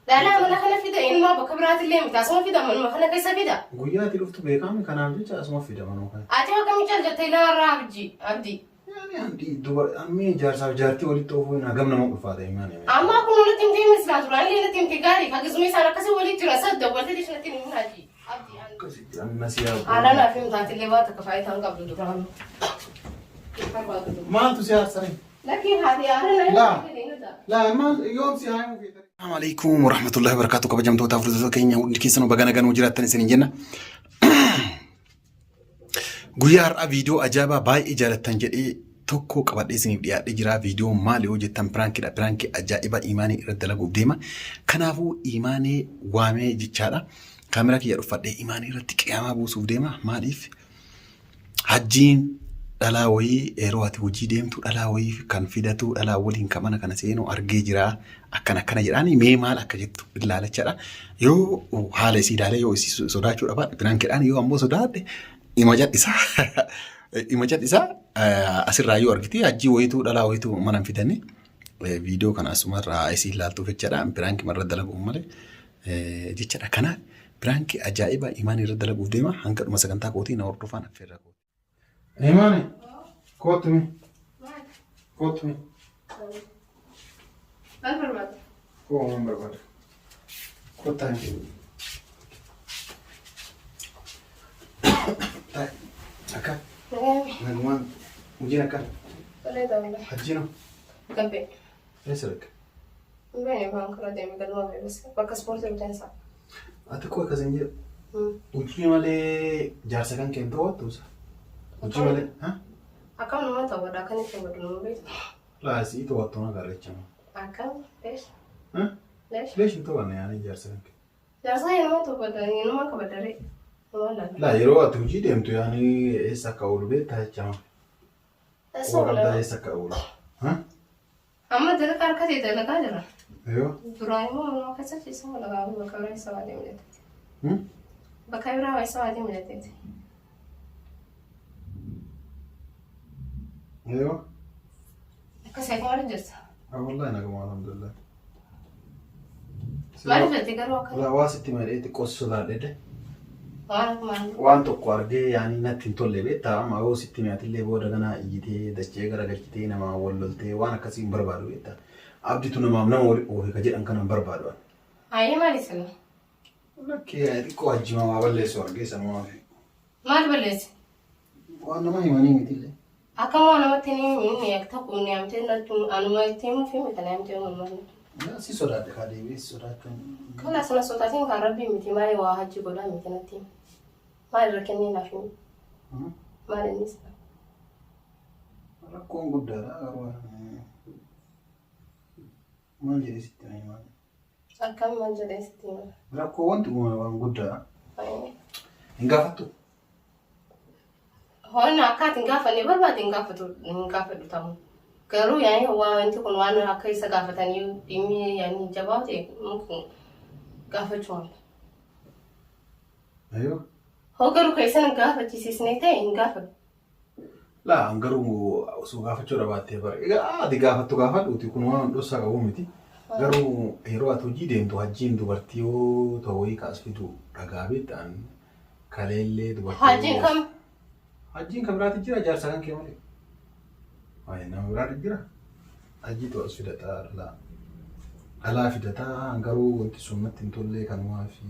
لا من خلنا في ده إنما بكبرات اللي متاسمه في ده من خلنا كيس في ده قوياتي لفت بيكامي كان عم بيجي اسمه في ده منو كان أتيها كم يجال جت لا رابجي أبدي يعني عندي دور أمي جارسا جارتي ولي توفينا قمنا موقف هذا إيماني أما كنا نتيم تيم مثل ترى اللي نتيم تجاري كجزمي سارة كسي ولي ترى صدق ولا تدش نتيم من هذي كسي أنا نسيها أنا لا فيلم ذات اللي وقت كفاية هم قبل دكان ما أنتو سيار سري لكن هذه أنا لا ما يوم سيار السلام عليكم ورحمة الله وبركاته كبجم توتا فرزة كينيا ودكيسنا بجانا جانو جرات سنين جنة غيار فيديو أجابة باي إجارة تنجئ توكو قبل إسنين ديار إجراء فيديو مالي وجد برانكي أجائبة إيماني ردلا قديمة كنافو إيماني وامي جتشارة كاميرا كي يرفض إيماني ردك ياما بوسوف ديما ماليف حجين دلاوي إيرواتي وجي ديمتو دلاوي كان فيداتو دلاولين كمان كان سينو أرجي جرا أكنا جراني ميمال أكجتو بالله لتشارة يو حالي سيدالي يو سوداتشو ربا برانكي أنا يو أمبو سودات imajat isa asirraa yoo argite ajjii wayituu dhalaa wayituu mana fidanii viidiyoo kana asumarraa isii ilaaltuu jechaadha biraanki marra dalaguuf malee jechaadha kana biraanki ajaa'iba imaan irra dalaguuf deema hanga dhuma sagantaa kootii na hordofaan affeerra kooti. Imaani kootumi kootumi. Maal barbaada? Koo maal barbaada? Kootaan. Akka. Nagumaan hojiin akka. Toleedha. Hajjiino. Gabbee. Eessa dhaqqa? Beenye waan karaa deemee galma beekas bakka ispoortii biteensaa. Ati koo akkasiin jedhu. Hojii malee jaarsa kan kennu ta'uusa. Hojii malee. Akkam nama ta'uudha kan itti fayyadu nama beektu. Laasii to'attuu na gaarreechama. Akkam leesh. Leesh. Leesh hin ta'u yaani jaarsa kan kennu. Jaarsa nama ta'uudha nama kabadaree. La yeroo ati hojii deemtu yaani eessa akka oolu beektaa jechama. Waqabdaa eessa akka oolu. Amma dalagaa harkatee dalagaa jira. Yoo. Duraan immoo nama keessatti isa dalagaa bakka biraa isa waa deemee. Bakka biraa isa waa deemee. Yoo. Akkasii maal jirta? Wallahi naguma alhamdulillah. Maal jirti garuu akka. La waa sitti malee xiqqoo sodaadhe. Waan waan tokko argee yaani natti hin tolle beektaa amma yoo sitti mi'aatillee booda ganaa iyyitee dachee garagalchitee namaa wal loltee waan akkasii hin barbaadu beektaa abdiitu nama waliin oofe ka jedhan kana hin barbaadu. Ayyee maali sila? Lakkee xiqqoo hajjima waa balleessu argee sanumaa fi. Maal balleessi? Waan nama himanii mitillee. Akka waan namatti ni akka ta'u ni amtee nattu anuma ittiin mufi miti na amtee uummanni. Si sodaadhe kaa deebi'ee sodaatan. Kala sana sodaatiin kan rabbii miti maali waa hajji godhaa miti natti. Maal rakkannee naaf himi? Maal innis? Rakkoon guddaadha garuu maal jedhee sitti himaa? Akkam maal jedhee sitti himaa? Rakkoo wanti waan guddaadha. Hin gaafattu? Hoon akkaatiin gaafannee barbaade hin gaafadhu ta'u. Garuu yaani wanti kun waan akka isa gaafatanii dhimmi yaani jabaa ta'e gaafachuu mala. Ayyoo. Hoggaruu keessan gaafachiisisnee ta'e hin gaafadhu. Laa garuu osoo gaafachuu baattee bara. Egaa ati gaafattu gaafadhuuti kun waan dhossaa qabu miti. Garuu yeroo ati hojii deemtu hajjiin dubartii yoo ta'u wayii kaas fidu dhagaa beektaan kaleellee dubartii. Hajjiin kam? Hajjiin kan biraatti jira jaarsa kan kee malee. Waayee nama biraatti jira. Hajjii ta'us fidataa dhalaa. Dhalaa fidataa garuu wanti sun natti hin tolle kanumaa fi.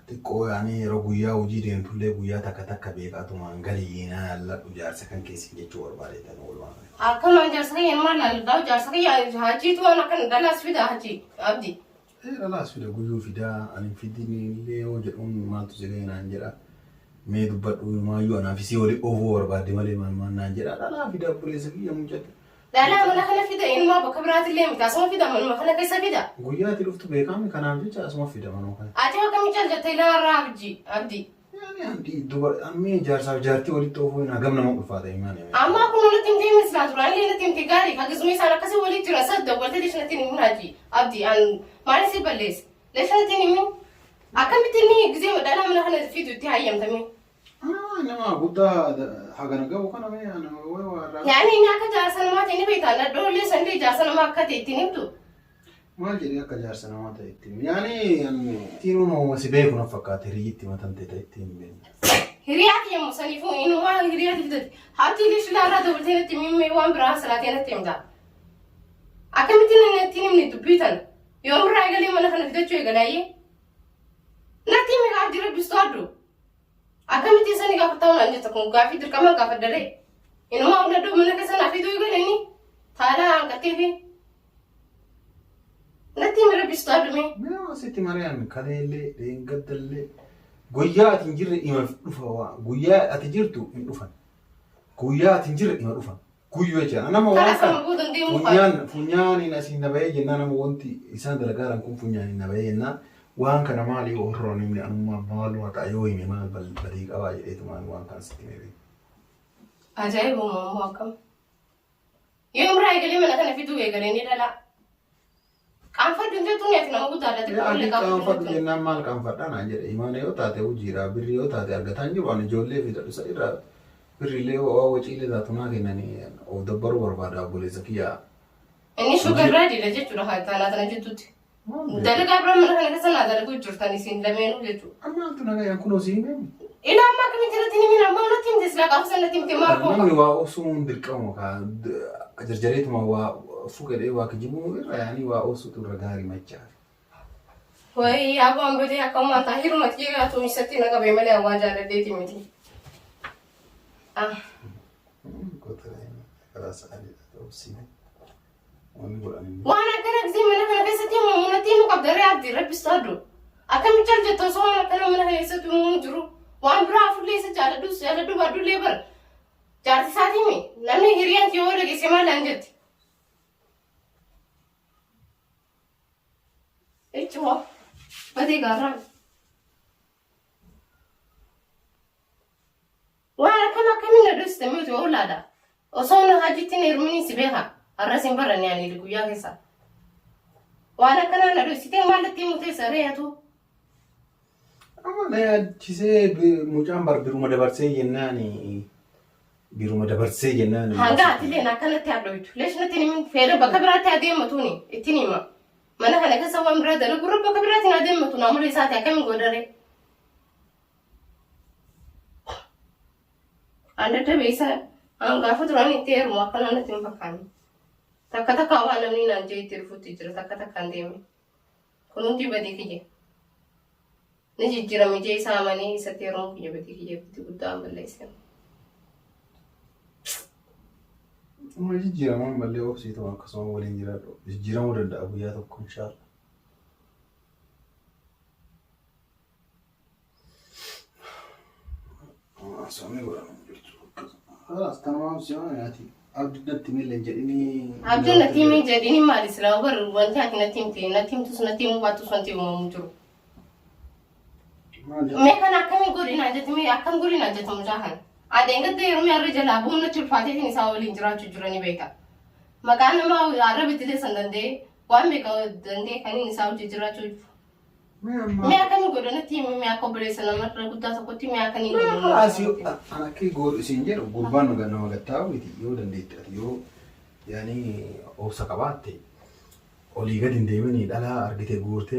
Xiqqoo yaani yeroo guyyaa hojii deemtullee guyyaa takka beekaatumaan galiinaa lalladhu jaarsa kan keessi jechuu barbaadeetan oolmaa. Akkuma jaarsa kan yemmuu lalladhaa jaarsa kan hajjiitu waan akka dhalaas fida hajjii abdii. Dhalaas fida guyyuu fidaa ani fidinillee yoo jedhuun maaltu silee naan jedha. Mee dubbadhu maayyuu anaaf isii walii oofuu barbaadde malee maal naan jedha dhalaa fidaa buleessa kiyya mucate. Dhalaa mana kana fida ilmaa bakka biraatillee miti asuma fida manuma kana keessa fida. Guyyaatti dhuftu beekame kanaaf jecha asuma fida manuma kana. Ati akkamitti jettee ilaarraa abdii. Yaani ammee jaarsaaf jaartii walitti oofuu na gamna moo ulfaata himaan. Amma kun walitti himtee mislaa turaan illee natti himtee gaarii ka gizumii isaan akkasii walitti jira sadda waltee leeshanatti himuun haji abdii maali si balleessi leeshanatti himuun akkamitti inni gizee dhalaa mana kana fidu itti hayyamtamee. Nama guddaa hagana gahu kana mee yaani inni akka jaarsa namaa ta'e ni beektaa dhoollee sandee jaarsa namaa akka ta'e ittiin himtu ما جري أكجار سنوات يتيم يعني تينو نو سبيكو نفكات ريتي ما تنتهي يتيم بين هريات يا مصنفو إنه ما هريات بدت حتى ليش لا راد ولتين تيمين ميوان براس لاتين تيم دا أكمل تين نتين من دبيتن يوم راجع لي ما نحن بدت شو يقولي نتيم يقعد يربي بستادو أكمل تين سني قاعد تاون عندي تكون قاعد يدرك ما قاعد دري إنه ما أقول له منك سنة في دو يقولي ثالا عن كتير نتيم يربي بستادو مي ما ستي مريان كذا اللي رينقد اللي قويا تنجر إما فوا قويا أتجرتو من أفن قويا تنجر إما أفن قويا جا أنا ما وانك فنيان الناس النبي جنا أنا ما وانتي إنسان دلقارن كون فنيان النبي جنا وان كان مالي وهروني من أنا مال وتعيوي من مال بديك أواجه إيه تمان وان كان ستي مري أجايب وما كم يوم راي قال لي ما أنا في دوي قال لي لا كان فرد جتوني في نمو دارة تقول كان فرد جنا مال كان فرد أنا أجر إيمانه يو تاتي وجيرا بريو تاتي أرجعتان جو أنا جولة في دارو سيرا بريله أو وجيله ذاتنا كناني أو دبر وربادا أقول زكيا إني شو قرادي لجت شو راه تانا جتوتي دلك أبرم من هنا كسرنا دلك وجرتاني سين لمنو جتو أما أنتو نجا يكونوا زينهم إلا ما كم تلاتين من أما ولا تيم تسلاك أحسن تيم تماركو نعم وأوسون دلكم كا جرجريت ما هو فوق ده واكجيبو يعني وأوسو ترجعي ما تجار وهي أبو أم بدي أكمل ما تهيرو ما تيجي أتومي ستين أنا قبل ما لي أواجه على ديتي متي كترين خلاص علي توصيني وأنا كنا زي ما أنا كنا ستين من تيم وقبل رياض ربي استادو أكمل ترجع تصور أنا كنا من هاي ستين مجرو وأنا برا فلي سجالة دوس على دو بدو ليبر جارتي ساتيمي لأنه هريان تيور لقي سما لانجت إيش هو بدي قرر وأنا كم ندوس تموت ولا لا وصونا هاجتين يرمني سبيها الرسم برا يعني اللي كويا كيسا وأنا كنا ندوس تين مالك تيمو تيسارياتو أما لا تجزء بمجامبر بيروم دبرسي جناني بيروم دبرسي جناني هنگا تلينا كانت تعبلويت ليش نتني من فير بكبرات عديم متوني اتني ما أنا هلا كسوام برادة لو قرب بكبرات عديم متونا عمري ساعتها كم قدري أنا تبيسا أنا قافت راني تير مواقنا نتيم بكاني تكتا كوانا مني نانجي تيرفو تيجر تكتا كانديمي كنونتي بدي كيجي نجي جرامي جاي ساماني ستيرون كي بدي كي بدي قدام بالليسن ما يجي جرام باللي أوبسي طبعا كسوم ولين جرام جرام ورد أبويا تكون شاء الله سامي ولا خلاص تمام سامي ياتي عبد النتيم اللي جديني عبد النتيم جديني ما لسه وبر وانت هكذا نتيم تس نتيم واتو سنتيم ومجرو मैं kan akan gori na jati me akan gori na jati mujahan ada ingat deh rumah arja lah bum na cilfati ini sawal injera cujura ni beka makanya mau arab itu deh sandande wan beka dande kan ini sawal cujura cuj me akan gori na tim me akan beri selamat raguta sakoti me akan ini asio anak ki gori sinjer gurban gana magataw iti yo dande yo yani osakabate Oliga dindemani dala argite gurte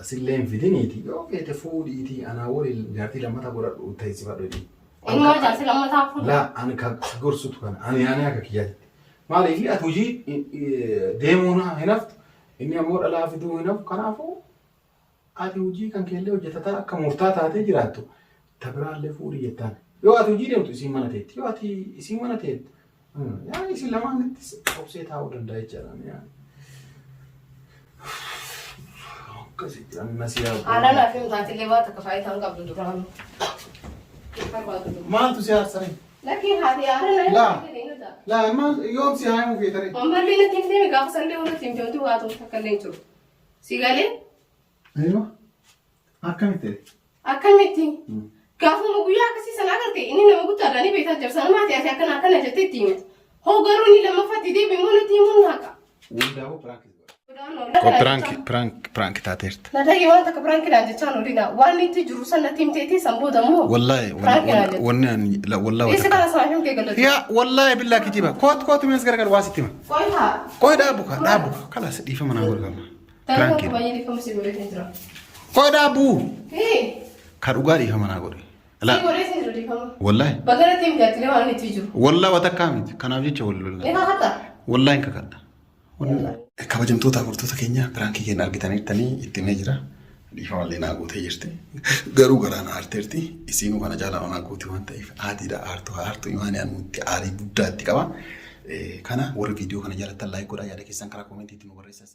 asilleen fidiniiti yoo feete fuudhiiti anaa waliin jaartii lammata godha taa'isi fadhodi. Inni jaartii lammata fuudhu. La ani ka gorsutu kana ani akka kiyyaatti. Maaliif ati hojii deemuun hin haftu inni ammoo dhalaa fiduu hin hafu kanaafuu ati hojii kan keellee hojjetataa akka murtaa taatee jiraattu tabiraallee fuudhii jettaan. Yoo ati hojii deemtu isiin mana teetti yoo ati isiin mana teettu yaa isin lamaanitti obsee taa'uu danda'a jechaadha. أنا لا فهمت هذه اللي باتك فايتها قبل دوران. ما أنتوا سيار سرين. لكن هذه أنا لا ما يوم سيار مو في ترى. أمبر لينا تيم تيم كافس اللي ولا تيم تيم تو هاتو تكلين شو. سيجالي؟ أيوة. أكمل متي. كافو مبويا كسي سنة كرتي إني لما قلت أنا بيتها جرسان ما تيجي أكن أجتي تيم. هو قروني لما فتي دي بيمون تيمون هكا. وده هو براكس. برانك تاتيرت لا تيجي وانت كبرانك لا تجانو لينا واني تجرو سنة تيم تيتي سنبو دمو والله لا والله إيش كذا صاحبهم كيقولوا يا والله بالله كتيبه كوت من سكر واسيتيما كويها كوي دابوكا خلاص دي فما نقول كمان Prank baay'ee dhiifama si godhee jira. Qodaa buu. Kan dhugaa dhiifama naa godhe. Si godhee si jira dhiifama. Wallahi. Bagara tiim gaatilee waan itti jiru. Wallahi wata kaamiti. Kanaaf jecha wal. Ni kakata. Wallahi hin kakadha. Kabajamtoota amantoota keenya pirankii keenya argitaniirtanii ittiin jira. Dhiifama illee naa gootee jirti. Garuu garaa na aarteerti. Isiinuu kana jaalala naa goote waan ta'eef aadiidha aartuu imaanii anuutti aarii guddaa itti qaba. Kana warra viidiyoo kana jaalattan laayik godhaa yaada keessan karaa koomentii itti nu barreessaa.